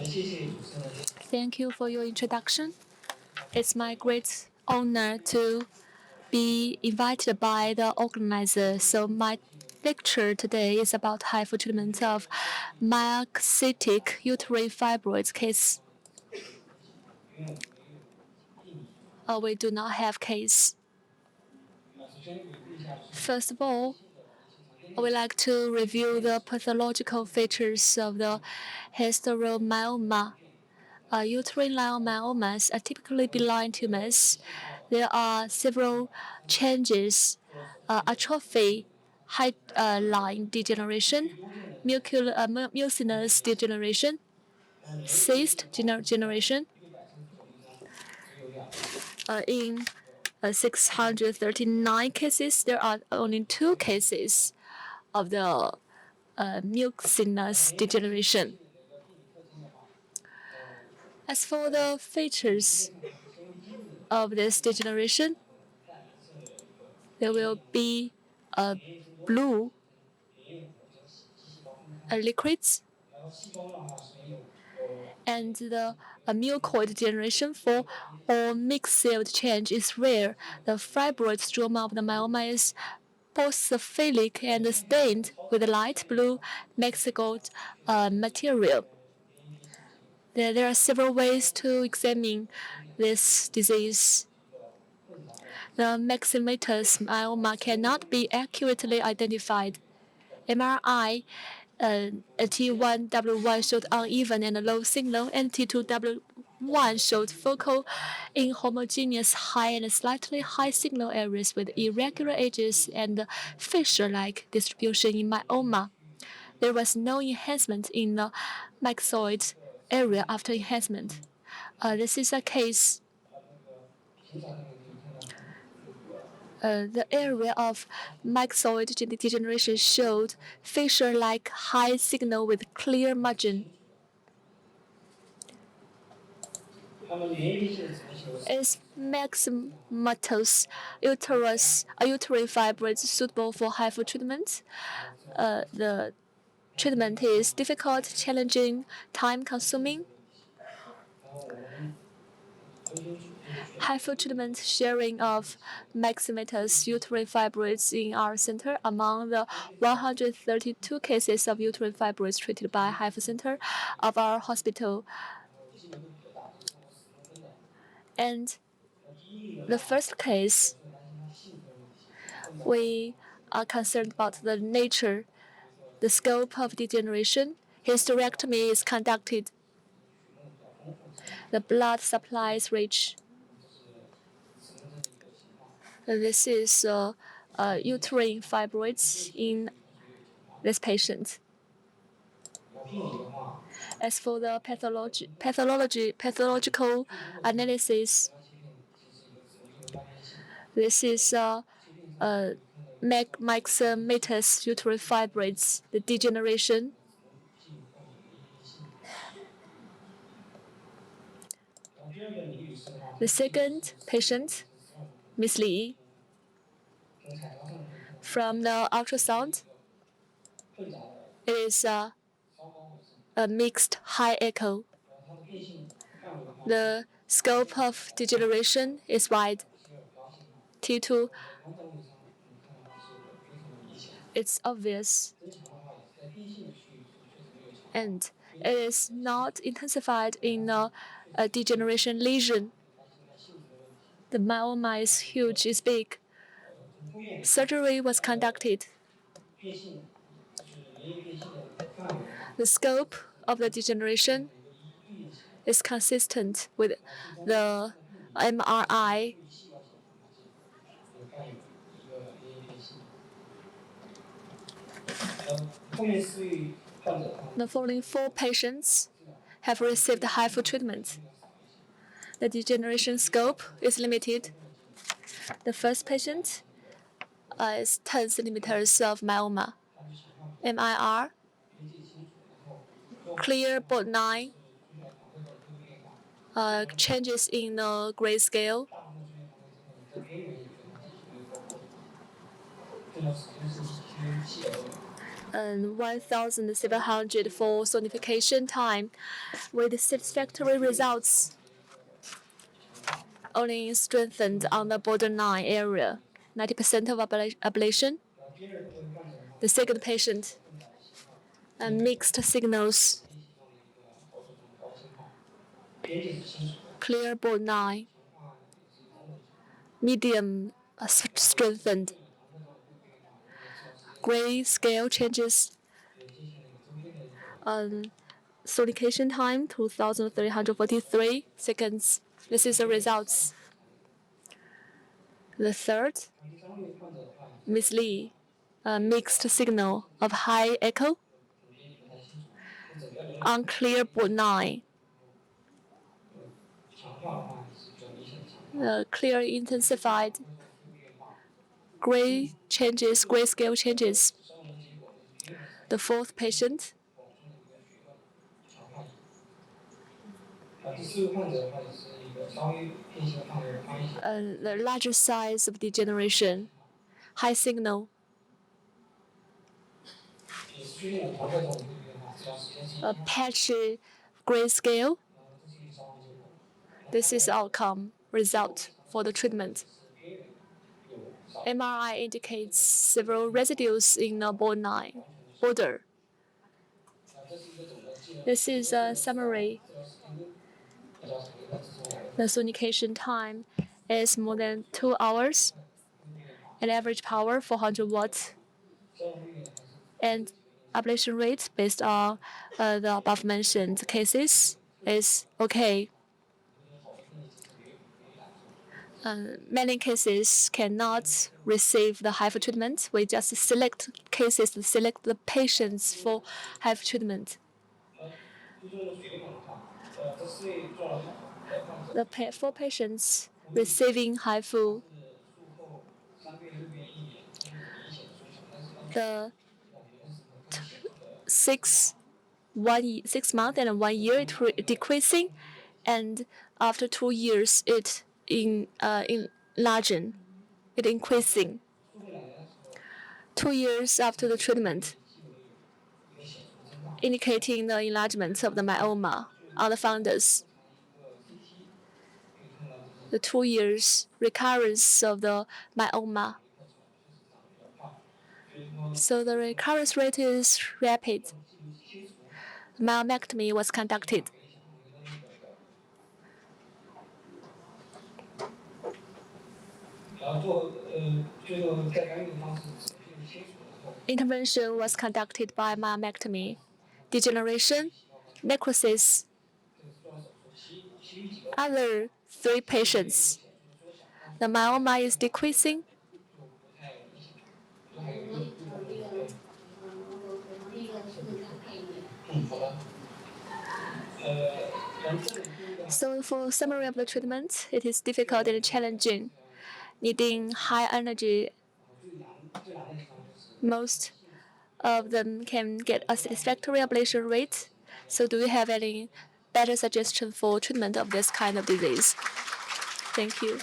Thank you for your introduction. It's my great honor to be invited by the organizer. So my lecture today is about HIFU treatment of myxoid uterine fibroids case. We do not have case. First of all, I would like to review the pathological features of the hysteromyoma. Uterine leiomyomas are typically benign tumors. There are several changes: atrophy, line degeneration, mucinous degeneration, cyst generation. In 639 cases, there are only 2 cases of the mucinous degeneration. As for the features of this degeneration, there will be blue liquids, and the myxoid degeneration for or myxoid change is rare. The fibroid stroma of the myoma is porphyric and stained with light blue myxoid material. There are several ways to examine this disease. The myxomatous myoma cannot be accurately identified. MRI T1W1 showed uneven and low signal, and T2W1 showed focal inhomogeneous high and slightly high signal areas with irregular edges and fissure-like distribution in myoma. There was no enhancement in the myxoid area after enhancement. This is a case. The area of myxoid degeneration showed fissure-like high signal with clear margin. Is myxomatous uterine fibroids suitable for HIFU treatment? The treatment is difficult, challenging, time-consuming. HIFU treatment sharing of myxomatous uterine fibroids in our center among the 132 cases of uterine fibroids treated by HIFU center of our hospital. And the first case, we are concerned about the nature, the scope of degeneration. Hysterectomy is conducted. The blood supply is rich. This is uterine fibroids in this patient. As for the pathological analysis, this is myxomatous uterine fibroids, the degeneration. The second patient, Miss Li, from the ultrasound, it is a mixed high echo. The scope of degeneration is wide. T2, it's obvious, and it is not intensified in a degeneration lesion. The myoma is huge, it's big. Surgery was conducted. The scope of the degeneration is consistent with the MRI. The following 4 patients have received HIFU treatment. The degeneration scope is limited. The first patient is 10 centimeters of myoma. MIR, clear benign, changes in the grayscale. and 1,700 for sonification time, with satisfactory results. Only strengthened on the borderline area, 90% of ablation. The second patient, mixed signals, clear borderline, medium strengthened, gray scale changes, sonication time 2,343 seconds. This is the results. The third, Miss Lee, mixed signal of high echo, unclear borderline, clear intensified, gray changes, gray scale changes. The fourth patient, the larger size of degeneration, high signal, a patchy gray scale. This is outcome result for the treatment. MRI indicates several residues in the border. This is a summary. The sonication time is more than 2 hours, and average power 400 watts, and ablation rate based on the above-mentioned cases is okay. Many cases cannot receive the HIFU treatment. We just select cases to select the patients for HIFU treatment. The 4 patients receiving HIFU, the 6 months and 1 year it decreasing, and after 2 years it enlarging, it increasing. 2 years after the treatment, indicating the enlargement of the myoma on the fundus. The 2 years recurrence of the myoma. So the recurrence rate is rapid. Myomectomy was conducted. Intervention was conducted by myomectomy. Degeneration, necrosis. Other 3 patients, the myoma is decreasing. So for summary of the treatment, it is difficult and challenging, needing high energy. Most of them can get a satisfactory ablation rate. So do you have any better suggestion for treatment of this kind of disease? Thank you.